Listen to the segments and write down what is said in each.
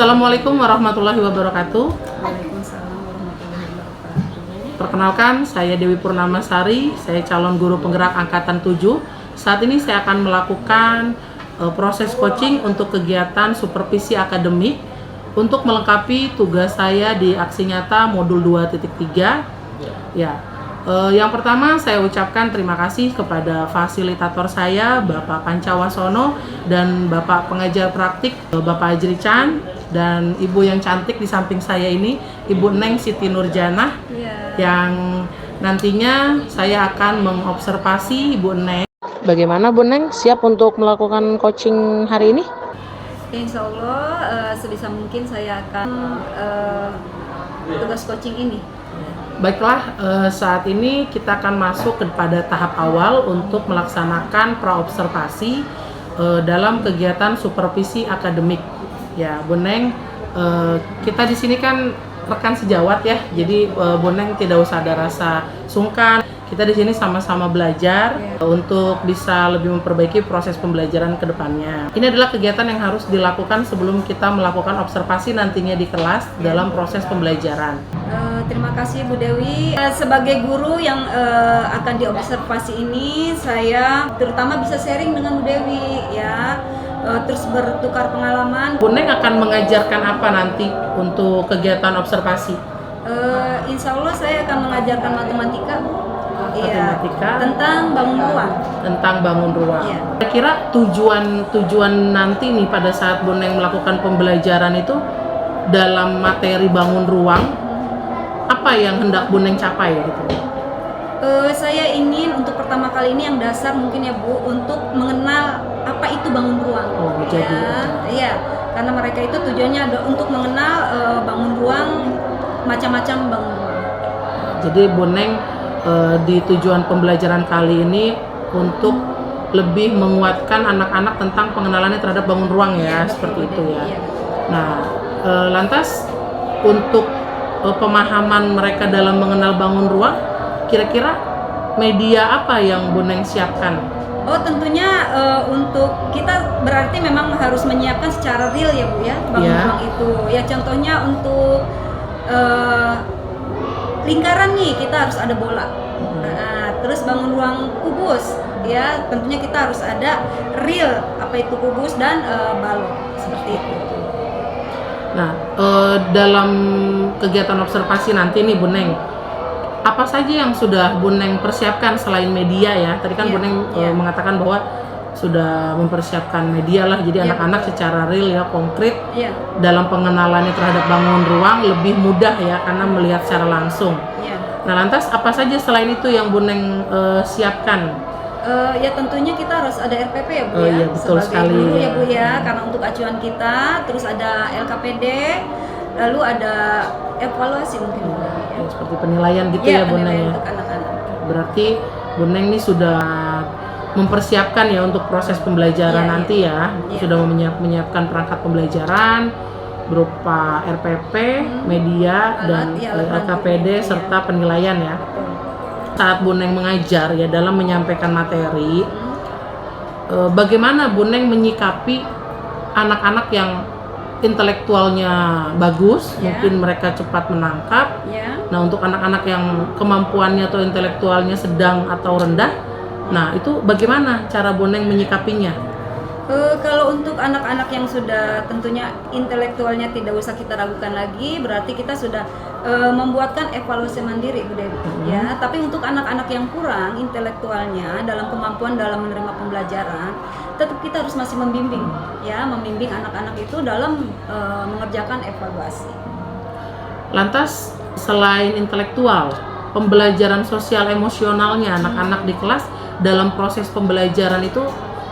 Assalamualaikum warahmatullahi wabarakatuh. Waalaikumsalam warahmatullahi wabarakatuh. Perkenalkan, saya Dewi Purnamasari, saya calon guru penggerak angkatan 7. Saat ini saya akan melakukan proses coaching untuk kegiatan supervisi akademik untuk melengkapi tugas saya di aksi nyata modul 2.3. Ya. Yang pertama saya ucapkan terima kasih kepada fasilitator saya Bapak Pancawasono dan Bapak pengajar praktik Bapak Ajri Chan dan Ibu yang cantik di samping saya ini Ibu Neng Siti Nurjanah yang nantinya saya akan mengobservasi Ibu Neng. Bagaimana Bu Neng, siap untuk melakukan coaching hari ini? Insya Allah sebisa mungkin saya akan tugas coaching ini. Baiklah, saat ini kita akan masuk kepada tahap awal untuk melaksanakan praobservasi dalam kegiatan supervisi akademik. Ya, Bu Neng, kita di sini kan rekan sejawat ya, jadi Bu Neng tidak usah ada rasa sungkan. Kita di sini sama-sama belajar untuk bisa lebih memperbaiki proses pembelajaran ke depannya. Ini adalah kegiatan yang harus dilakukan sebelum kita melakukan observasi nantinya di kelas dalam proses pembelajaran. Terima kasih Bu Dewi. Sebagai guru yang akan diobservasi ini, saya terutama bisa sharing dengan Bu Dewi ya, terus bertukar pengalaman. Bu Neng akan mengajarkan apa nanti untuk kegiatan observasi? Insya Allah saya akan mengajarkan matematika. Matematika, tentang bangun ruang. Tentang bangun ruang. Iya. Kira-kira tujuan nanti nih pada saat Bu Neng melakukan pembelajaran itu dalam materi bangun ruang, apa yang hendak Bu Neng capai gitu? Saya ingin untuk pertama kali ini yang dasar mungkin ya Bu, untuk mengenal apa itu bangun ruang. Oh, jadi ya, karena mereka itu tujuannya untuk mengenal bangun ruang, macam-macam bangun ruang. Jadi Bu Neng di tujuan pembelajaran kali ini untuk lebih menguatkan anak-anak tentang pengenalannya terhadap bangun ruang ya, seperti itu ya. Nah, lantas untuk pemahaman mereka dalam mengenal bangun ruang, kira-kira media apa yang Bu Neng siapkan? Oh, tentunya untuk kita berarti memang harus menyiapkan secara real ya Bu ya, bangun ruang itu. Ya contohnya untuk lingkaran nih kita harus ada bola. Terus bangun ruang kubus ya, tentunya kita harus ada real apa itu kubus dan balok seperti itu. Nah, dalam kegiatan observasi nanti nih Bu Neng, apa saja yang sudah Bu Neng persiapkan selain media ya? Tadi kan Bu Neng mengatakan bahwa sudah mempersiapkan media lah, jadi anak-anak secara real ya, konkret dalam pengenalannya terhadap bangun ruang lebih mudah ya karena melihat secara langsung. Nah, lantas apa saja selain itu yang Bu Neng siapkan? Ya tentunya kita harus ada RPP ya Bu ya, iya, betul sebagai sekali, guru ya Bu ya, karena untuk acuan kita, terus ada LKPD, lalu ada evaluasi mungkin Bu ya. Seperti penilaian gitu ya Bu Neng ya. Untuk anak-anak. Berarti Bu Neng ini sudah mempersiapkan ya untuk proses pembelajaran nanti ya. Sudah menyiapkan perangkat pembelajaran berupa RPP, media, dan LKPD serta penilaian ya. Saat Bu Neng mengajar ya dalam menyampaikan materi, bagaimana Bu Neng menyikapi anak-anak yang intelektualnya bagus, mungkin mereka cepat menangkap. Nah, untuk anak-anak yang kemampuannya atau intelektualnya sedang atau rendah, nah itu bagaimana cara Bu Neng menyikapinya? Kalau untuk anak-anak yang sudah tentunya intelektualnya tidak usah kita ragukan lagi, berarti kita sudah membuatkan evaluasi mandiri Bu Dewi ya. Tapi untuk anak-anak yang kurang intelektualnya dalam kemampuan dalam menerima pembelajaran, tetap kita harus masih membimbing ya, membimbing anak-anak itu dalam mengerjakan evaluasi. Lantas selain intelektual, pembelajaran sosial emosionalnya anak-anak di kelas dalam proses pembelajaran itu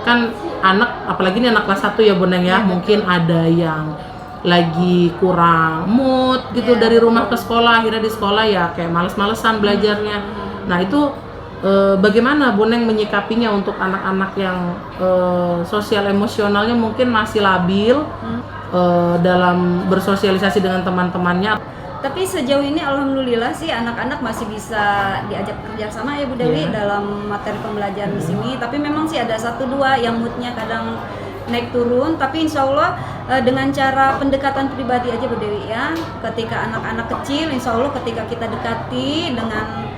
kan anak, apalagi ini anak kelas 1 ya Bu Neng ya, mungkin ada yang lagi kurang mood gitu dari rumah ke sekolah, akhirnya di sekolah ya kayak males-malesan belajarnya. Nah itu bagaimana Bu Neng menyikapinya untuk anak-anak yang sosial emosionalnya mungkin masih labil dalam bersosialisasi dengan teman-temannya? Tapi sejauh ini alhamdulillah sih anak-anak masih bisa diajak kerjasama ya Bu Dewi dalam materi pembelajaran di sini. Tapi memang sih ada 1-2 yang moodnya kadang naik turun, tapi insya Allah dengan cara pendekatan pribadi aja Bu Dewi ya. Ketika anak-anak kecil, insya Allah ketika kita dekati dengan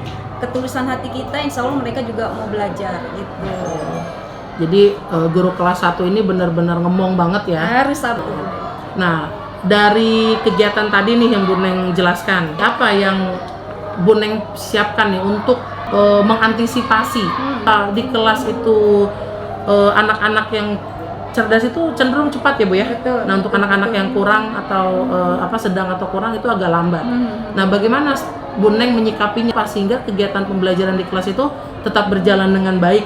ketulusan hati kita, insya Allah mereka juga mau belajar gitu. Jadi guru kelas 1 ini benar-benar ngemong banget ya. Harus sabar. Nah, dari kegiatan tadi nih yang Bu Neng jelaskan, apa yang Bu Neng siapkan nih untuk mengantisipasi di kelas itu anak-anak yang cerdas itu cenderung cepat ya Bu ya. Betul, Nah, untuk anak-anak yang kurang atau sedang atau kurang itu agak lambat. Nah, bagaimana Bu Neng menyikapinya sehingga kegiatan pembelajaran di kelas itu tetap berjalan dengan baik?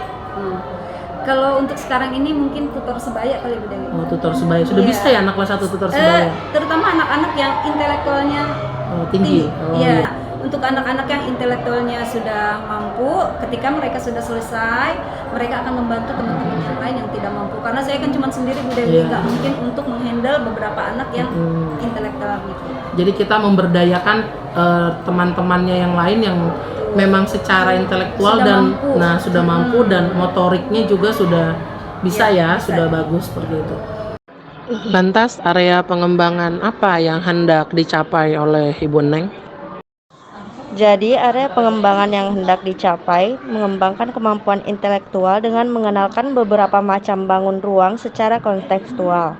Kalau untuk sekarang ini mungkin tutor sebaya kali Bu Dewi. Oh, tutor sebaya. Sudah Iya. bisa ya anak kelas 1 tutor sebaya? Terutama anak-anak yang intelektualnya Tinggi. Oh, Iya. iya. Untuk anak-anak yang intelektualnya sudah mampu, ketika mereka sudah selesai, mereka akan membantu teman-teman yang lain yang tidak mampu. Karena saya kan cuma sendiri Bu Dewi, Iya. nggak mungkin untuk menghandle beberapa anak yang intelektual gitu. Jadi kita memberdayakan teman-temannya yang lain yang memang secara intelektual Sudah dan mampu. sudah mampu dan motoriknya juga sudah bisa Ya, ya, bisa. sudah bagus seperti itu. Lantas area pengembangan apa yang hendak dicapai oleh Ibu Neng? Jadi, area pengembangan yang hendak dicapai mengembangkan kemampuan intelektual dengan mengenalkan beberapa macam bangun ruang secara kontekstual.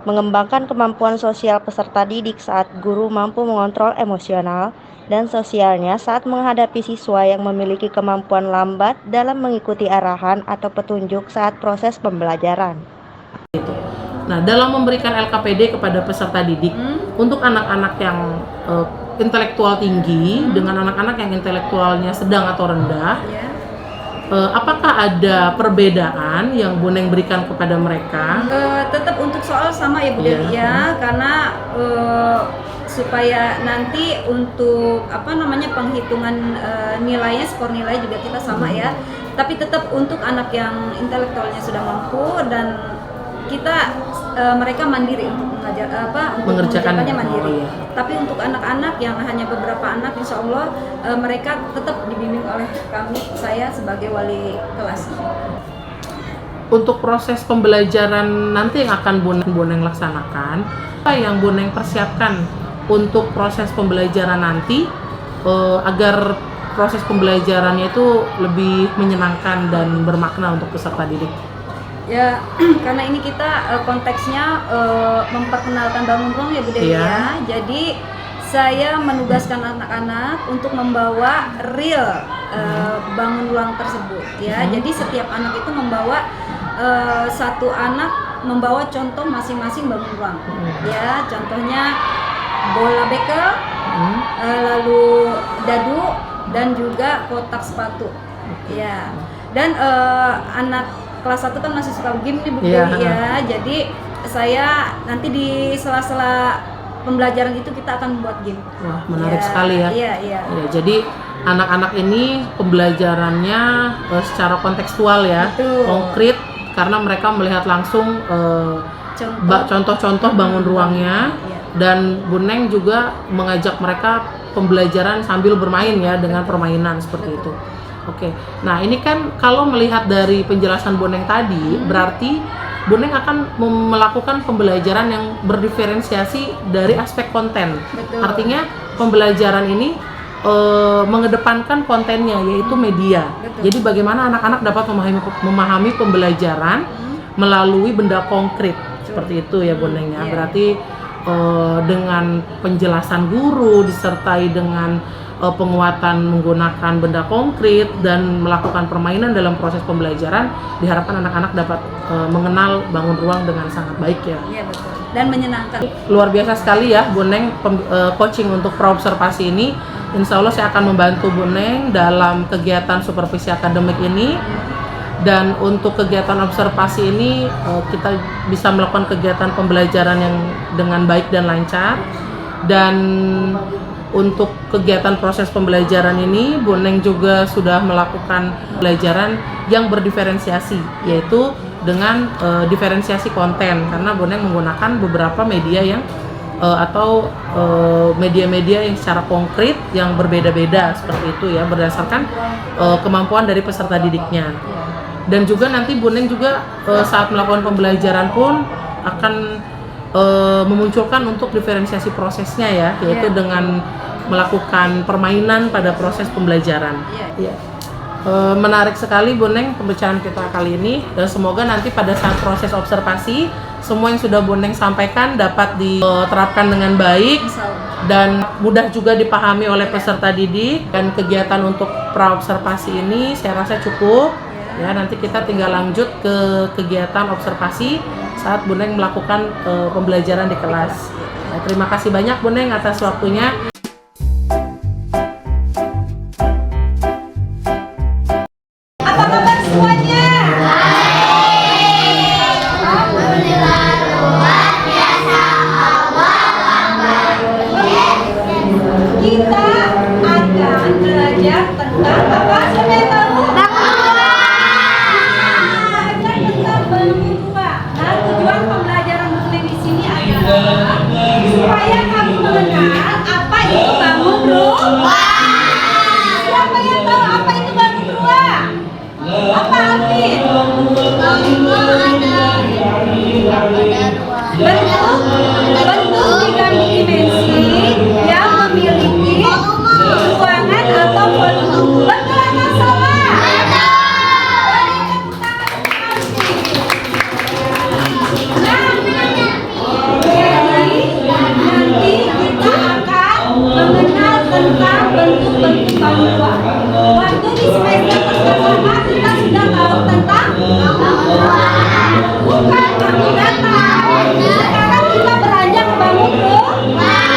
Mengembangkan kemampuan sosial peserta didik saat guru mampu mengontrol emosional dan sosialnya saat menghadapi siswa yang memiliki kemampuan lambat dalam mengikuti arahan atau petunjuk saat proses pembelajaran. Nah, dalam memberikan LKPD kepada peserta didik untuk anak-anak yang intelektual tinggi dengan anak-anak yang intelektualnya sedang atau rendah, Ya. apakah ada perbedaan yang Bu Neng berikan kepada mereka? Tetap untuk soal sama ya Bu Dewi ya, karena supaya nanti untuk penghitungan nilainya, skor nilai juga kita sama ya. Tapi tetap untuk anak yang intelektualnya sudah mampu dan mereka mandiri untuk mengerjakannya mandiri. Oh, iya. Tapi untuk anak-anak yang hanya beberapa anak, insya Allah mereka tetap dibimbing oleh saya sebagai wali kelas. Untuk proses pembelajaran nanti yang akan Bu Neng laksanakan, apa yang Bu Neng persiapkan untuk proses pembelajaran nanti agar proses pembelajarannya itu lebih menyenangkan dan bermakna untuk peserta didik? Ya, karena ini kita konteksnya memperkenalkan bangun ruang ya Bu Dewi ya. Jadi saya menugaskan anak-anak untuk membawa real bangun ruang tersebut ya. Jadi setiap anak itu membawa satu anak membawa contoh masing-masing bangun ruang. Ya, contohnya bola bekel, lalu dadu dan juga kotak sepatu. Ya. Dan anak kelas 1 kan masih suka game nih Bu Dewi ya. Jadi saya nanti di sela-sela pembelajaran itu kita akan membuat game. Wah, menarik sekali ya. Iya. Ya, jadi anak-anak ini pembelajarannya secara kontekstual ya, Betul. konkret karena mereka melihat langsung contoh-contoh bangun ruangnya. Iya. Dan Bu Neng juga mengajak mereka pembelajaran sambil bermain ya dengan permainan seperti itu. Oke, nah ini kan kalau melihat dari penjelasan Bu Neng tadi, berarti Bu Neng akan melakukan pembelajaran yang berdiferensiasi dari aspek konten. Betul. Artinya pembelajaran ini mengedepankan kontennya, yaitu media. Betul. Jadi bagaimana anak-anak dapat memahami pembelajaran melalui benda konkret. Seperti itu ya Bu Neng ya. Iya. Berarti dengan penjelasan guru disertai dengan penguatan menggunakan benda konkret dan melakukan permainan dalam proses pembelajaran, diharapkan anak-anak dapat mengenal bangun ruang dengan sangat baik ya. Iya betul. Dan menyenangkan. Luar biasa sekali ya Bu Neng coaching untuk praobservasi ini. Insya Allah saya akan membantu Bu Neng dalam kegiatan supervisi akademik ini. Dan untuk kegiatan observasi ini kita bisa melakukan kegiatan pembelajaran yang dengan baik dan lancar. Dan untuk kegiatan proses pembelajaran ini, Bu Neng juga sudah melakukan pembelajaran yang berdiferensiasi, yaitu dengan diferensiasi konten, karena Bu Neng menggunakan beberapa media yang atau media-media yang secara konkret yang berbeda-beda seperti itu ya, berdasarkan kemampuan dari peserta didiknya. Dan juga nanti Bu Neng juga saat melakukan pembelajaran pun akan memunculkan untuk diferensiasi prosesnya ya, yaitu dengan melakukan permainan pada proses pembelajaran. Ya. Menarik sekali Bu Neng pembicaraan kita kali ini, dan semoga nanti pada saat proses observasi semua yang sudah Bu Neng sampaikan dapat diterapkan dengan baik dan mudah juga dipahami oleh peserta didik. Dan kegiatan untuk praobservasi ini saya rasa cukup ya, nanti kita tinggal lanjut ke kegiatan observasi saat Bu Neng melakukan pembelajaran di kelas. Terima kasih banyak Bu Neng atas waktunya. Apa kabar semuanya? Kita akan belajar tentang apa? Siapa yang tahu? Belajar tentang bangun rumah. Nah, tujuan pembelajaran Bu Neng di sini adalah supaya kamu mengenal apa itu bangun rumah. Siapa yang tahu apa itu bangun rumah? Apa Alvin? Bentuk tiga dimensi yang memiliki ruangan atau volume. Betul atau salah? Jadi nanti kita akan mengenal tentang bentuk-bentuk bangun rumah. Waktu di semester pertama kita sudah tahu tentang bukan kamu datang. Sekarang kita beranjak ke bangun rumah.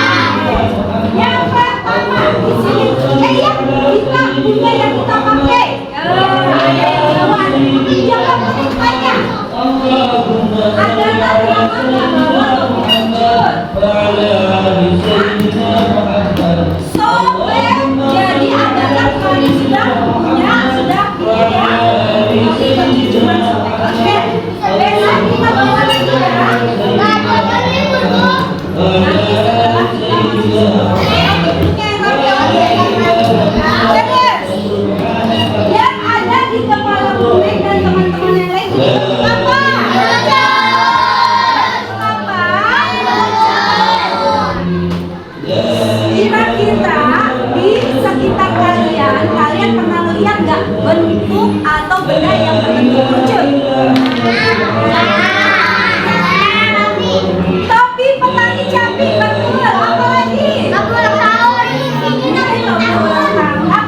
Yang pertama di sini, kita punya yang kita pakai. Ada yang jawab. Jangan bertanya. Adalah ruangan yang bawa sobek. Jadi adalah kalian sudah punya ya. Tapi cuma sobek. Oke. Besok kita bawa lagi ya. Nanti setelah kita yang ada di kepala Bu Neng dan teman-teman yang lain itu apa? Kira-kira di sekitar kalian pernah lihat nggak bentuk atau benda yang berbentuk kerucut? Topi petani Jambi, betul. Apa lagi? Apa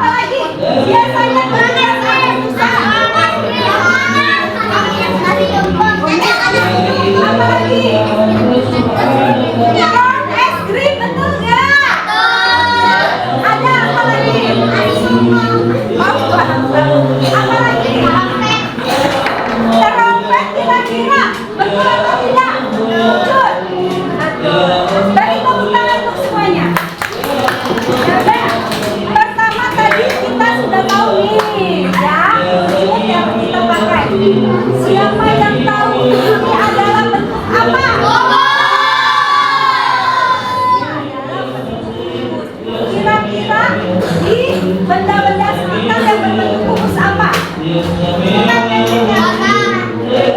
lagi? Biasanya kalian susah. Apa lagi? Es krim, betul nggak? Ada apa lagi? Apa lagi? Terompet kira-kira betul atau tidak? Betul. Beri tepuk tangan untuk semuanya. Pertama tadi kita sudah tahu nih ya, bentuk yang kita pakai. Siapa yang tahu ini adalah bentuk apa? Kira-kira di benda-benda sekitar yang berbentuk kubus apa?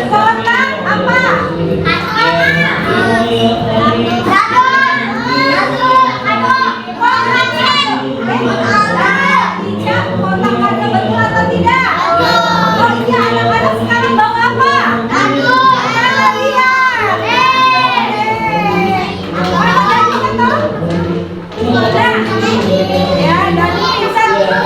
Kotak apa? Tidak, kotak ada betul atau tidak? Oh iya, anak-anak sekarang bawa apa? Mana lihat? Mana Dani kata? Sudah. Ya, Dani bisa dulu.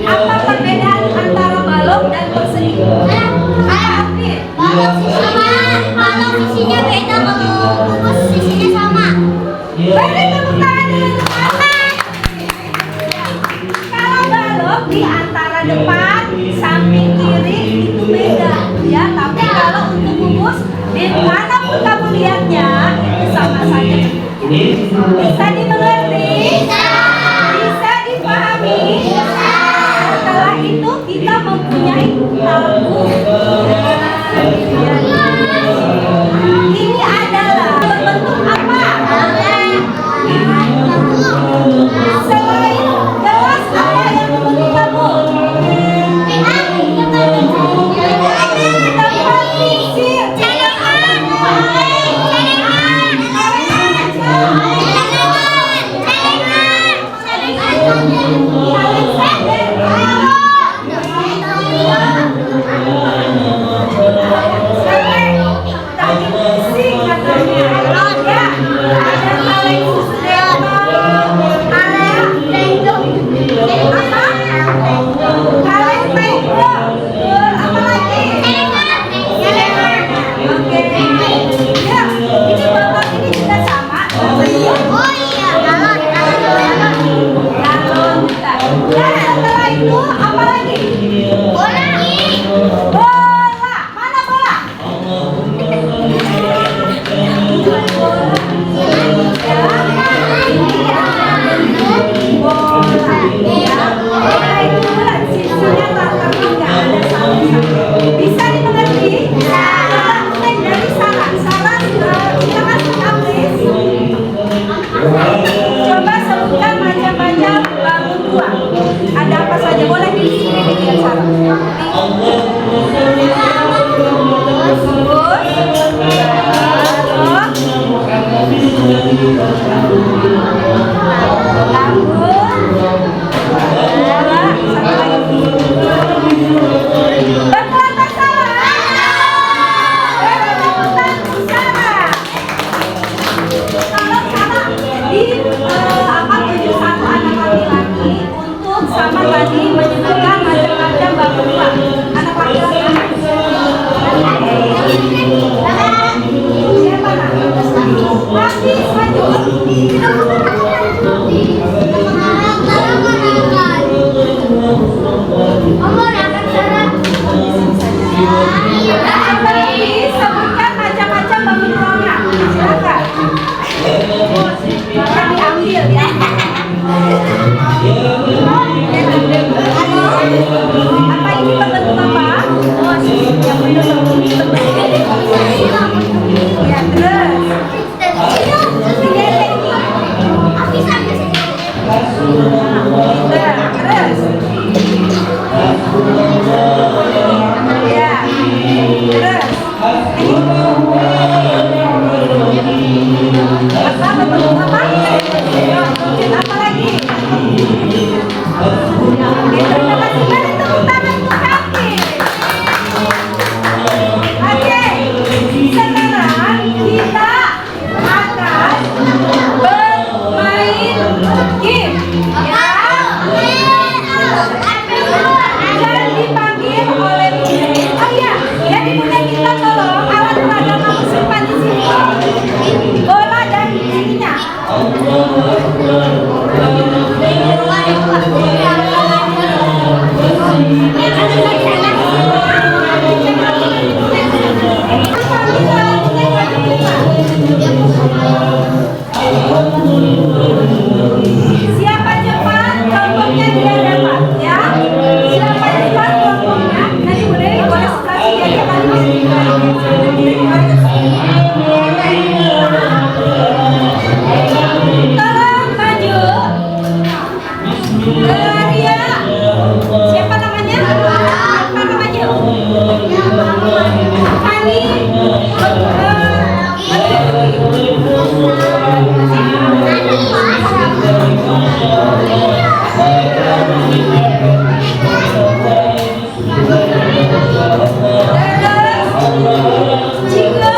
Apa perbedaan antara balok dan persegi? Balok sisinya beda, kalau kubus sisinya sama. Beri tepuk tangan dulu. Kalau balok di antara depan, samping kiri itu beda, ya. Tapi kalau untuk kubus, dimanapun kamu lihatnya itu sama saja. Bisa dimengerti? Bisa dipahami? Setelah itu kita mempunyai tabung. Ini adalah berbentuk apa? Selain gelas, apa yang membentuk tabung? Bisa dimengerti? Mulai dari saran silakan tulis. Coba sebutkan macam-macam bangun ruang. Ada apa saja? Boleh di sini dilihat saran. Sama tadi menyebutkan macam-macam bangun ruang. Anak laki-laki siapa nak? Laki maju. Sebutkan macam-macam bangun ruangnya. Silakan. Yang diambil ya. Apa ini berbentuk apa? Yang berbentuk ya, terus ya, terus apa berbentuk apa? Apa lagi? Terima kasih, beri tepuk tangan untuk kami. Oke, sekarang kita akan bermain game, ya. Dan dipanggil oleh Bunda. Oh iya, jadi Bunda kita tolong alat peraga kamu simpan di sini. Bola dan ininya. Siapa cepat, kelompoknya dia dapat, ya. Siapa cepat kelompoknya, nanti boleh kasih dia tolong maju. Ria. Siapa namanya? Apa namanya? Kali. Jika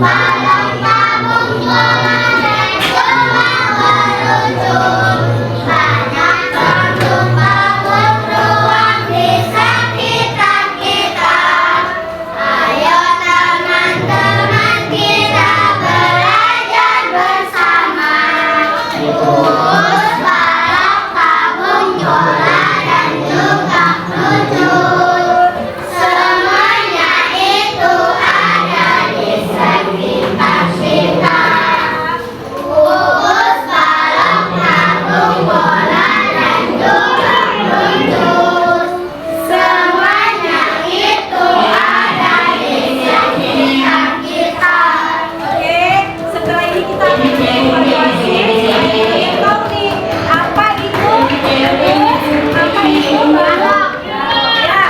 balong tabung bola dan semua meluncur. Banyak gedung bangun ruang di sekitar kita. Ayo teman-teman kita belajar bersama. Urus balok tabung bola dan juga meluncur. Semuanya itu ada di sekitar kita. Urus balok tabung bola dan juga meluncur. Semuanya itu ada di sekitar kita. Oke, setelah ini kita akan evaluasi. Tahu nih apa itu? Apa itu balok? Ya,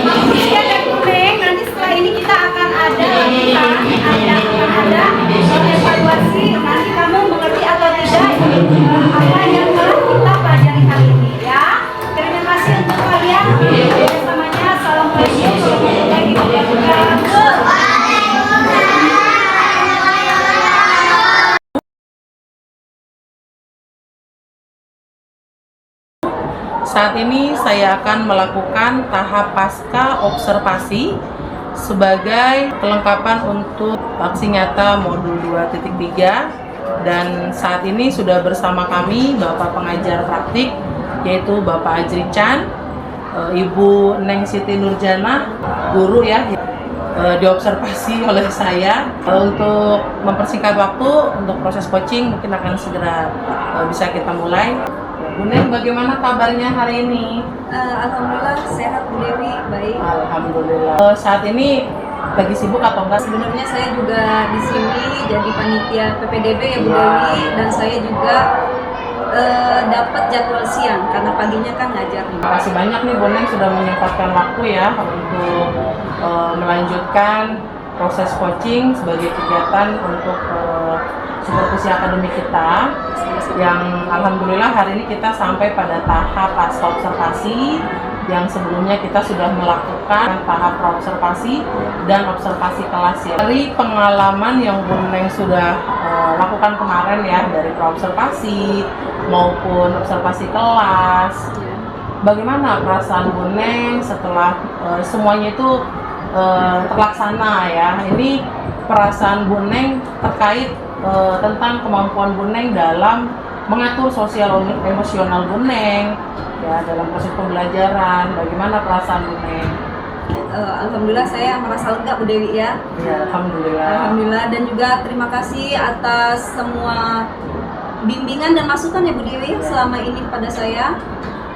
manusia dan kuning. Nanti setelah ini kita akan ada evaluasi. Nanti kamu mengerti atau tidak apa yang telah kita pelajari hari ini ya. Terima kasih untuk kalian. Bersamanya. Assalamualaikum warahmatullahi wabarakatuh. Saat ini saya akan melakukan tahap pasca observasi sebagai kelengkapan untuk aksi nyata modul 2.3, dan saat ini sudah bersama kami Bapak pengajar praktik yaitu Bapak Ajri Chan, Ibu Neng Siti Nurjana, guru ya, diobservasi oleh saya. Untuk mempersingkat waktu untuk proses coaching mungkin akan segera bisa kita mulai. Bu Neng, bagaimana kabarnya hari ini? Alhamdulillah sehat Bu Dewi, baik. Alhamdulillah. Saat ini lagi sibuk atau enggak? Sebenarnya saya juga di sini jadi panitia PPDB ya Bu Dewi, dan saya juga dapat jadwal siang karena paginya kan ngajar. Terima kasih banyak nih Bu Neng sudah menyempatkan waktu ya untuk melanjutkan proses coaching sebagai kegiatan untuk supervisi akademik kita, yang alhamdulillah hari ini kita sampai pada tahap pasca observasi, yang sebelumnya kita sudah melakukan tahap praobservasi dan observasi kelas ya. Dari pengalaman yang Bu Neng sudah lakukan kemarin ya, dari praobservasi maupun observasi kelas, bagaimana perasaan Bu Neng setelah semuanya itu terlaksana ya? Ini perasaan Bu Neng terkait tentang kemampuan Bu Neng dalam mengatur sosial emosional Bu Neng ya dalam proses pembelajaran. Bagaimana perasaan Bu Neng? Alhamdulillah saya merasa lega Bu Dewi ya. Ya, alhamdulillah. Alhamdulillah, dan juga terima kasih atas semua bimbingan dan masukan ya Bu Dewi selama ini kepada saya.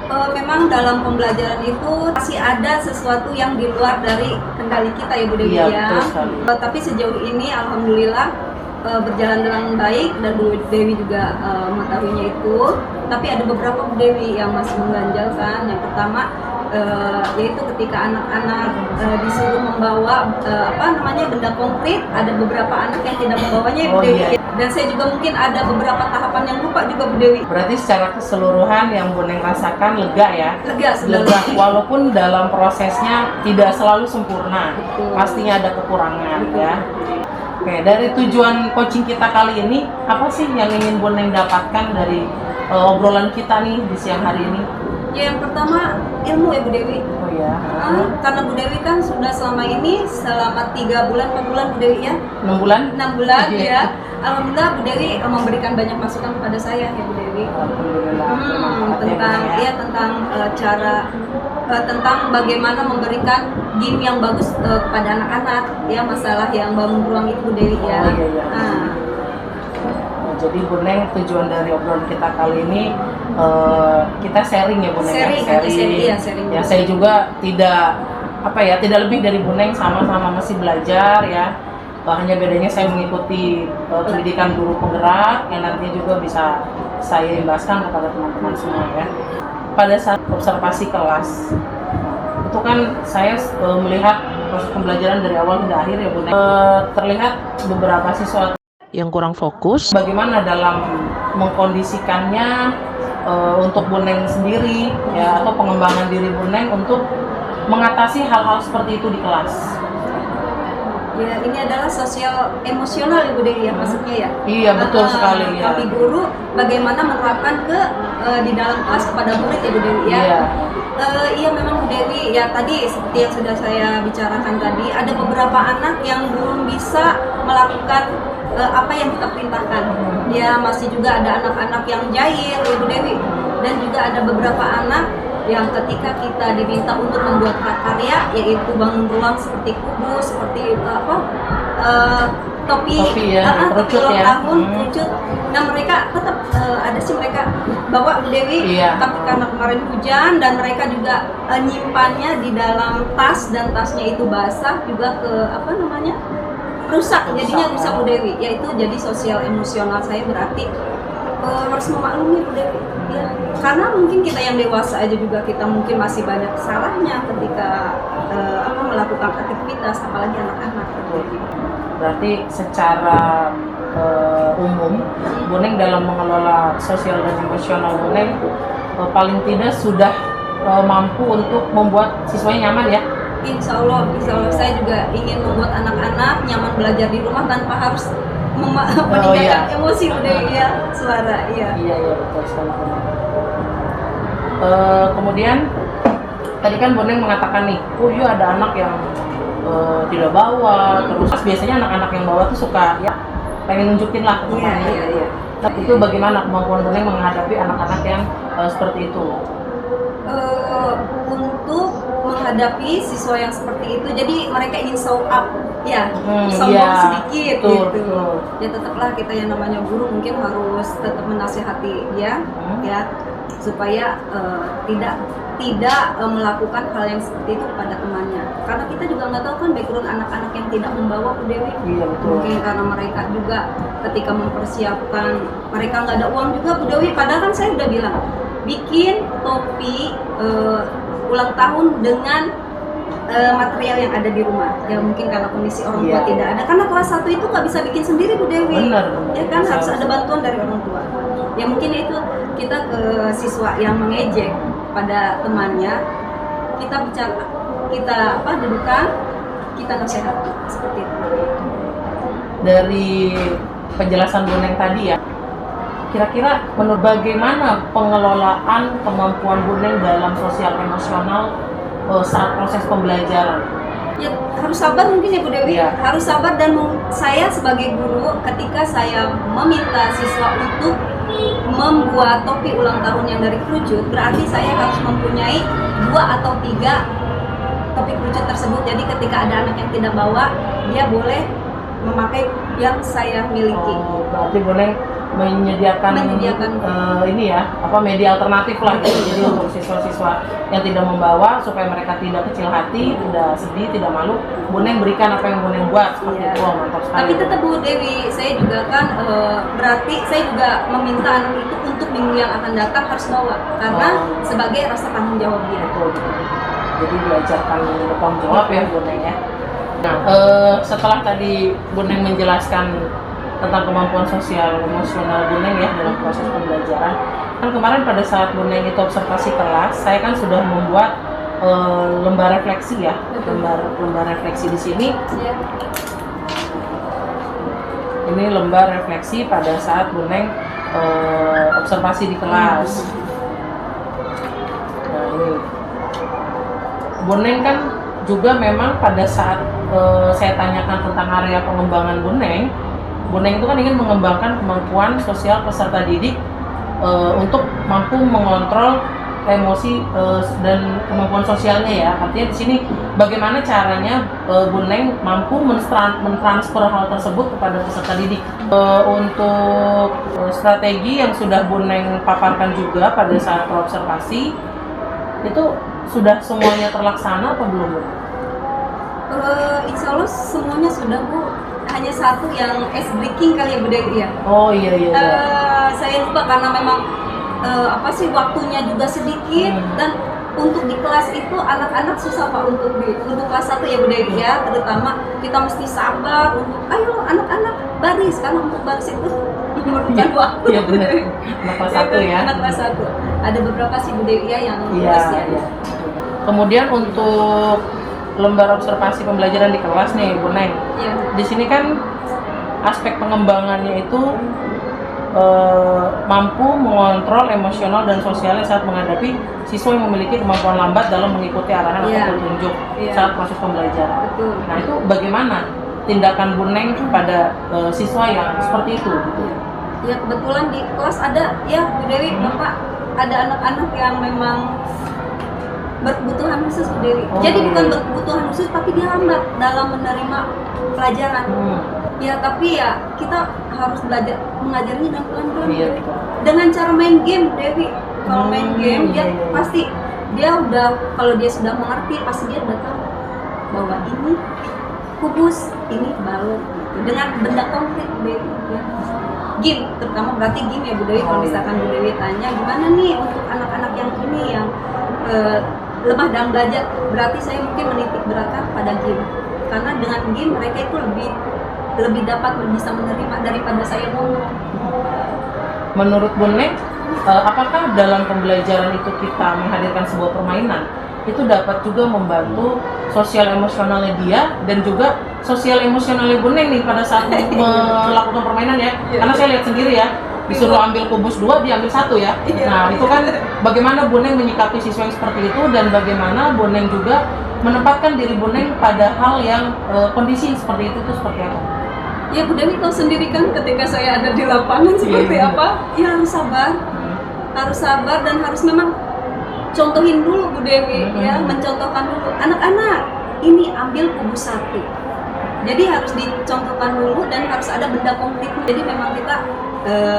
Memang dalam pembelajaran itu masih ada sesuatu yang di luar dari kendali kita ya Bu Dewi Iya, ya. betul sekali. Tapi sejauh ini alhamdulillah berjalan dengan baik, dan Bu Dewi juga mengetahuinya itu. Tapi ada beberapa Bu Dewi yang masih mengganjalkan. Yang pertama yaitu ketika anak-anak disuruh membawa benda konkret, ada beberapa anak yang tidak membawanya ya Bu Dewi. Iya. Dan saya juga mungkin ada beberapa tahapan yang lupa juga Bu Dewi. Berarti secara keseluruhan yang Bu Neng rasakan lega ya? Lega sebenarnya. Lega, walaupun dalam prosesnya tidak selalu sempurna. Betul. Pastinya ada kekurangan Betul. ya. Oke, dari tujuan coaching kita kali ini, apa sih yang ingin Bu Neng dapatkan dari obrolan kita nih di siang hari ini? Ya, yang pertama ilmu ya Bu Dewi. Oh ya. Karena Bu Dewi kan sudah selama 3 bulan, 4 bulan Bu Dewi ya. 6 bulan? 6 bulan Iya. ya. Alhamdulillah Bu Dewi memberikan banyak masukan kepada saya ya Bu Dewi. Alhamdulillah. Tentang bagaimana memberikan game yang bagus kepada anak-anak ya, masalah yang bangun ruang itu Bu Dewi ya. Oh, iya, iya. Nah, Jadi Bu Neng, tujuan dari obrolan kita kali ini kita sharing ya Bu Neng. Sharing. Ya, saya juga tidak lebih dari Bu Neng, sama-sama masih belajar ya. Hanya bedanya saya mengikuti pendidikan guru penggerak yang nantinya juga bisa saya imbaskan kepada teman-teman semua ya. Pada saat observasi kelas itu kan saya melihat proses pembelajaran dari awal hingga akhir ya Bu Neng. Terlihat beberapa siswa yang kurang fokus. Bagaimana dalam mengkondisikannya untuk Bu Neng sendiri ya, atau pengembangan diri Bu Neng untuk mengatasi hal-hal seperti itu di kelas? Ya, ini adalah sosial emosional ya Bu Dewi ya maksudnya ya. Iya, betul sekali, ya. Kami guru bagaimana menerapkan di dalam kelas kepada murid ya Bu Dewi ya. Iya. Iya memang Bu Dewi ya, tadi seperti yang sudah saya bicarakan tadi, ada beberapa anak yang belum bisa melakukan apa yang kita perintahkan. Ya masih juga ada anak-anak yang jahil ya Bu Dewi, dan juga ada beberapa anak yang ketika kita diminta untuk membuat prakarya, yaitu bangun ruang seperti kubus, seperti topi ya, topi kerucut ulang ya. tahun, kerucut. Nah mereka tetap ada sih mereka bawa Bu Dewi, Iya. tapi karena kemarin hujan dan mereka juga nyimpannya di dalam tas, dan tasnya itu basah juga rusak, jadinya rusak Bu Dewi. Yaitu jadi sosial emosional saya berarti harus memaklumi Bu Dewi ya, karena mungkin kita yang dewasa aja juga kita mungkin masih banyak salahnya ketika melakukan aktivitas, apalagi anak-anak. Berarti secara umum Bu Neng dalam mengelola sosial dan emosional Bu Neng paling tidak sudah mampu untuk membuat siswanya nyaman ya. Insya Allah saya juga ingin membuat anak-anak nyaman belajar di rumah tanpa harus meninggalkan emosi Bu Dewi ya, suara iya. Iya betul sekali. Kemudian tadi kan Bu Neng mengatakan nih, iya ada anak yang tidak bawa, terus biasanya anak-anak yang bawa tuh suka ya pengen nunjukin lah ke temannya. Iya. Tapi itu bagaimana kemampuan Bu Neng menghadapi anak-anak yang seperti itu? Untuk menghadapi siswa yang seperti itu, jadi mereka ingin show up ya, sombong iya, sedikit betul, gitu. betul. Ya tetaplah kita yang namanya guru mungkin harus tetap menasihati dia ya, supaya tidak melakukan hal yang seperti itu kepada temannya, karena kita juga nggak tahu kan background anak-anak yang tidak membawa Bu Dewi. Iya betul. Mungkin karena mereka juga ketika mempersiapkan, mereka nggak ada uang juga Bu Dewi, padahal kan saya udah bilang bikin topi ulang tahun dengan material yang ada di rumah. Ya mungkin karena kondisi orang tua tidak ada, karena kelas 1 itu nggak bisa bikin sendiri Bu Dewi. Benar. Ya kan harus ada bantuan dari orang tua. Ya mungkin itu kita ke siswa yang mengejek pada temannya, kita bicara, kita dudukan, kita nasihati seperti itu. Dari penjelasan Bu Neng tadi ya, kira-kira menurut bagaimana pengelolaan kemampuan Bu Neng dalam sosial emosional saat proses pembelajaran? Ya harus sabar mungkin ya Bu Dewi, harus sabar, dan saya sebagai guru ketika saya meminta siswa untuk membuat topi ulang tahun yang dari kerucut, berarti saya harus mempunyai 2 atau 3 topi kerucut tersebut. Jadi ketika ada anak yang tidak bawa, dia boleh memakai yang saya miliki. Berarti Bu Neng menyediakan ini ya, media alternatif lah gitu. Jadi untuk siswa-siswa yang tidak membawa, supaya mereka tidak kecil hati, tidak sedih, tidak malu, Bu Neng berikan apa yang Bu Neng buat seperti itu. Mantap sekali. Tapi tetap Bu Dewi, saya juga kan berarti saya juga meminta anak itu untuk minggu yang akan datang harus bawa, karena sebagai rasa tanggung jawab dia. Betul. Jadi belajarkan bertanggung jawab ya Bu Neng ya. Nah, setelah tadi Bu Neng menjelaskan tentang kemampuan sosial emosional Bu Neng ya dalam proses pembelajaran, kan kemarin pada saat Bu Neng itu observasi kelas, saya kan sudah membuat lembar refleksi ya, lembar refleksi di sini. Ini lembar refleksi pada saat Bu Neng observasi di kelas. Nah ini Bu Neng kan juga memang pada saat saya tanyakan tentang area pengembangan Bu Neng itu kan ingin mengembangkan kemampuan sosial peserta didik untuk mampu mengontrol emosi dan kemampuan sosialnya ya. Artinya di sini bagaimana caranya Bu Neng mampu mentransfer hal tersebut kepada peserta didik. Untuk strategi yang sudah Bu Neng paparkan juga pada saat observasi, itu sudah semuanya terlaksana apa belum Bu? Insya Allah semuanya sudah Bu. Hanya satu yang ice breaking kali ya Bu Dewi ya. Oh iya. Saya lupa karena memang waktunya juga sedikit, dan untuk di kelas itu anak-anak susah Pak untuk kelas 1 ya Bu Dewi ya, terutama kita mesti sabar untuk ayo anak-anak baris, karena untuk baris itu memerlukan waktu. Iya benar. Anak kelas 1 ya. Anak kelas 1. Ada beberapa sih Bu Dewi ya yang Iya. Kemudian untuk lembar observasi pembelajaran di kelas nih, Bu Neng. Ya. Di sini kan aspek pengembangannya itu mampu mengontrol emosional dan sosialnya saat menghadapi siswa yang memiliki kemampuan lambat dalam mengikuti arahan Iya. atau petunjuk Iya. saat proses pembelajaran. Betul. Nah, itu bagaimana tindakan Bu Neng pada siswa yang seperti itu? Ya kebetulan di kelas ada ya Bu Dewi, Bapak, ada anak-anak yang memang berkebutuhan khusus Bu Dewi. Oh, Jadi iya. bukan berkebutuhan khusus tapi dia lambat dalam menerima pelajaran. Ya tapi ya kita harus belajar mengajarinya dengan pelan-pelan. Iya. Bu Dewi. Dengan cara main game Bu Dewi. Kalau main game dia iya. pasti dia udah, kalau dia sudah mengerti pasti dia udah tahu bahwa ini kubus, ini balon gitu. Dengan benda konkret Bu Dewi ya. Game, terutama berarti game ya Bu Dewi. Kalau misalkan Bu Dewi tanya gimana nih untuk anak-anak yang ini yang lemah dalam belajar, berarti saya mungkin menitik beratkan pada game, karena dengan game mereka itu lebih dapat bisa menerima daripada saya ngomong. Menurut Bu Neng, apakah dalam pembelajaran itu kita menghadirkan sebuah permainan itu dapat juga membantu sosial emosionalnya dia dan juga sosial emosionalnya Bu Neng nih pada saat melakukan permainan ya? Karena saya lihat sendiri ya, disuruh ambil kubus 2, dia ambil 1 ya. Nah, itu kan bagaimana Bu Neng menyikapi siswa yang seperti itu dan bagaimana Bu Neng juga menempatkan diri Bu Neng pada hal yang kondisi seperti itu seperti apa? Ya Bu Dewi tahu sendiri kan ketika saya ada di lapangan seperti apa, ya harus sabar dan harus memang contohin dulu Bu Dewi ya, mencontohkan dulu anak-anak ini ambil kubus 1. Jadi harus dicontohkan dulu dan harus ada benda konkret. Jadi memang kita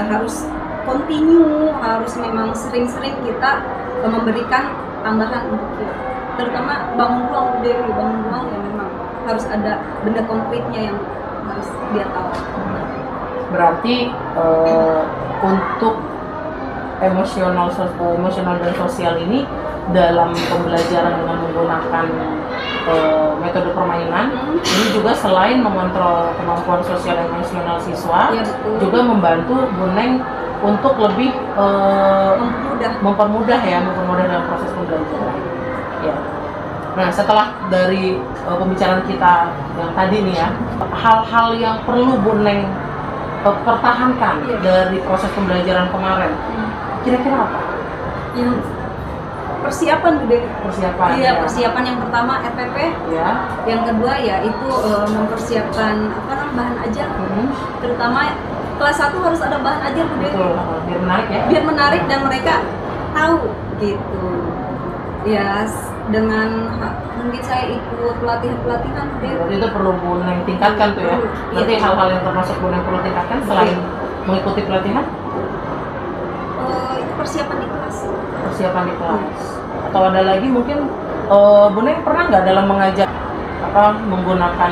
harus continue, harus memang sering-sering kita memberikan tambahan untuk kita. Terutama bangun ruang Bu Dewi, bangun ruang yang memang harus ada benda konkretnya yang harus dia tahu. Berarti untuk emosional dan sosial ini dalam pembelajaran dengan menggunakan metode permainan ini juga selain mengontrol kemampuan sosial dan emosional siswa, Ya, betul. juga membantu Bu Neng untuk lebih mempermudah dalam proses pembelajaran. Ya. Nah, setelah dari pembicaraan kita yang tadi nih ya, hal-hal yang perlu Bu Neng pertahankan dari proses pembelajaran kemarin, kira-kira apa? Yang persiapan Bu Dewi. Persiapan. Iya, persiapan yang pertama RPP, Ya. yang kedua ya itu mempersiapkan bahan ajar. Terutama kelas 1 harus ada bahan ajar Bu Dewi. Betul, biar menarik ya. Biar menarik dan mereka tahu gitu. Ya, dengan mungkin saya ikut pelatihan-pelatihan Bu Dewi. Berarti itu perlu Bu Neng tingkatkan tuh ya. Nanti Iya. hal-hal yang termasuk Bu Neng perlu tingkatkan selain mengikuti pelatihan, Itu persiapan di kelas. persiapan di kelas. Atau ada lagi mungkin Bu Neng pernah nggak dalam mengajar menggunakan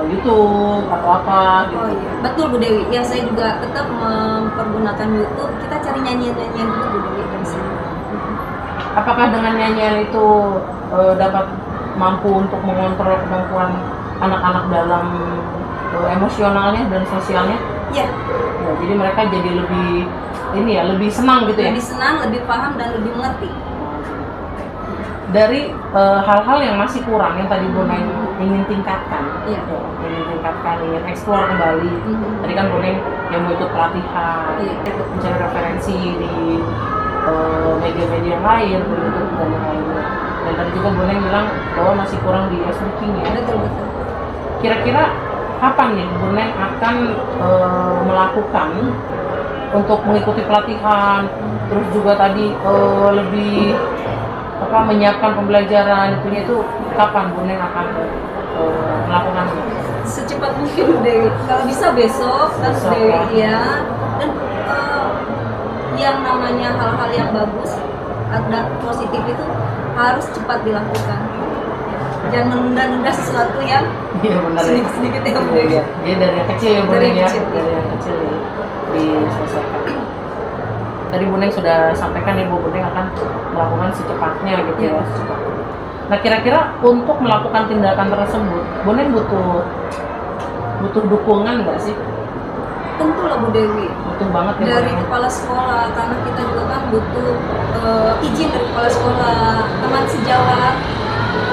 YouTube atau apa gitu? Oh iya, betul Bu Dewi. Ya saya juga tetap mempergunakan YouTube. Kita cari nyanyian-nyanyian dulu Bu Dewi dari sini. Apakah dengan nyanyian itu dapat mampu untuk mengontrol kemampuan anak-anak dalam emosionalnya dan sosialnya? Ya, Ya, jadi mereka jadi lebih senang gitu ya. lebih senang, lebih paham dan lebih mengerti. Dari hal-hal yang masih kurang yang tadi Bu Neng ingin tingkatkan, Iya. ingin eksplor kembali. Tadi kan Bu Neng yang mau ikut pelatihan, Iya. mencari referensi di media-media yang lain, YouTube dan yang lainnya. Dan tadi juga Bu Neng bilang bahwa masih kurang di e-speaking ya. Betul. Kira-kira kapan nih Bu Neng akan melakukan untuk mengikuti pelatihan, terus juga tadi lebih menyiapkan pembelajaran itu kapan Bu Neng akan melakukannya? Secepat mungkin Bu Dewi. Kalau bisa besok kan Bu Dewi ya. Dan yang namanya hal-hal yang bagus dan positif itu harus cepat dilakukan. Jangan menunda-nunda sesuatu yang Iya benar ya. sedikit-sedikit ya Bu Dewi. Jadi dari yang kecil ya Bu Dari Neng ya, kecil. dari yang kecil diselesaikan. Tadi Bu Neng sudah sampaikan ya Bu Neng akan melakukan secepatnya gitu Iya. ya. Secepatnya. Nah kira-kira untuk melakukan tindakan tersebut, Bu Neng butuh dukungan nggak sih? Tentu lah Bu Dewi. Butuh banget ya Dari Bu Neng. kepala sekolah, karena kita juga kan butuh izin dari kepala sekolah, teman sejawat,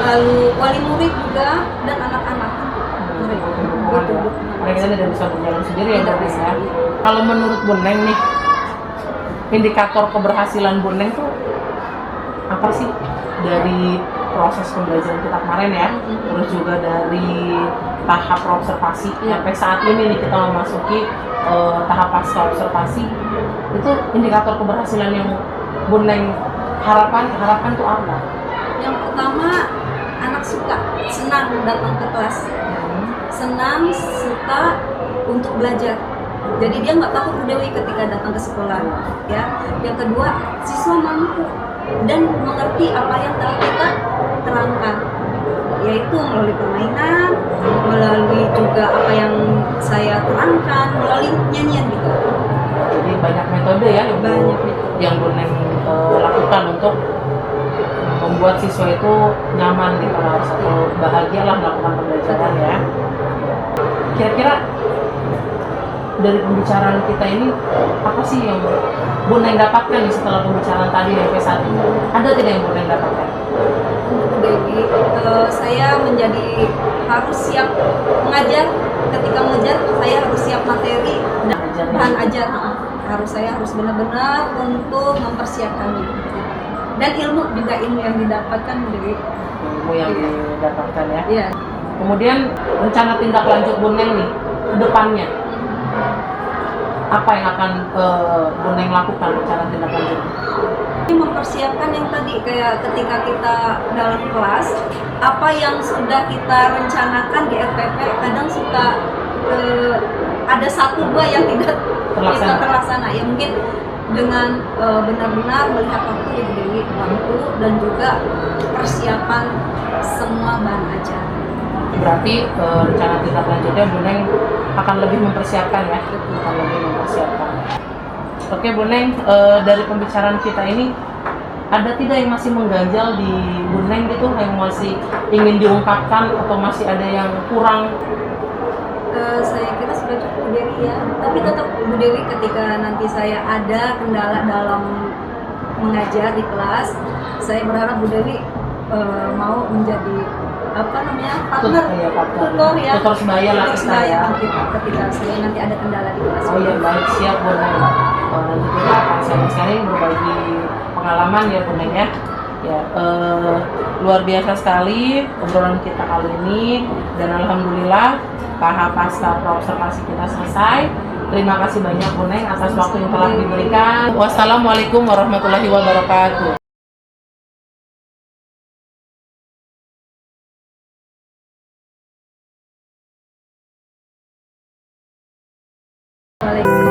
lalu wali murid juga dan anak-anak. Mereka butuh dukungan. Mereka tidak bisa berjalan sendiri ya Tidak Bu Neng bisa. ya. Kalau menurut Bu Neng nih, indikator keberhasilan Bu Neng tuh apa sih dari proses pembelajaran kita kemarin ya, terus juga dari tahap observasi sampai saat ini nih kita memasuki tahap pasca observasi, itu indikator keberhasilan yang Bu Neng harapkan tuh apa? Yang pertama, anak suka, senang datang ke kelas, senang, suka untuk belajar. Jadi dia nggak takut Bu Dewi ketika datang ke sekolah, ya. Yang kedua, siswa mampu dan mengerti apa yang telah kita terangkan, yaitu melalui permainan, melalui juga apa yang saya terangkan, melalui nyanyian juga. Jadi banyak metode ya yang Banyak metode. yang Bu Neng lakukan untuk membuat siswa itu nyaman di kelas atau bahagialah melakukan pembelajaran ya. Kira-kira dari pembicaraan kita ini apa sih yang Bu Neng dapatkan nih setelah pembicaraan tadi sampai saat ini? Ada tidak yang Bu Neng dapatkan? Untuk Bu Dewi, saya menjadi harus siap mengajar. Ketika mengajar, saya harus siap materi dan bahan ajar. Saya harus benar-benar untuk mempersiapkannya. Dan ilmu juga ilmu yang didapatkan Bu Dewi. Ilmu yang didapatkan ya. Iya. Kemudian rencana tindak lanjut Bu Neng nih ke depannya. Apa yang akan Bu Neng lakukan rencana tindak lanjut? Ini mempersiapkan yang tadi kayak ketika kita dalam kelas, apa yang sudah kita rencanakan di RPP kadang suka ada satu dua yang tidak kita terlaksana. Ya mungkin dengan benar-benar melihat waktu Ibu Dewi, waktu dan juga persiapan semua bahan ajar. Berarti rencana tindak lanjutnya Bu Neng akan lebih mempersiapkan ya, akan lebih mempersiapkan. Oke Bu Neng, dari pembicaraan kita ini ada tidak yang masih mengganjal di Bu Neng gitu, yang masih ingin diungkapkan atau masih ada yang kurang? Saya kira sudah cukup Bu Dewi ya, tapi tetap Bu Dewi ketika nanti saya ada kendala dalam mengajar di kelas, saya berharap Bu Dewi mau menjadi partner, tutor ya, tutor sebaya lah kita ya. Ketika saya nanti ada kendala di kelas. Oh iya, baik, siap Bu Neng. Nanti kita akan sharing-sharing berbagi pengalaman ya Bu Neng ya. Ya, luar biasa sekali obrolan kita kali ini, dan alhamdulillah tahap pasca observasi kita selesai. Terima kasih banyak Bu Neng atas waktu yang telah diberikan. Wassalamualaikum warahmatullahi wabarakatuh. Waalaikumsalam.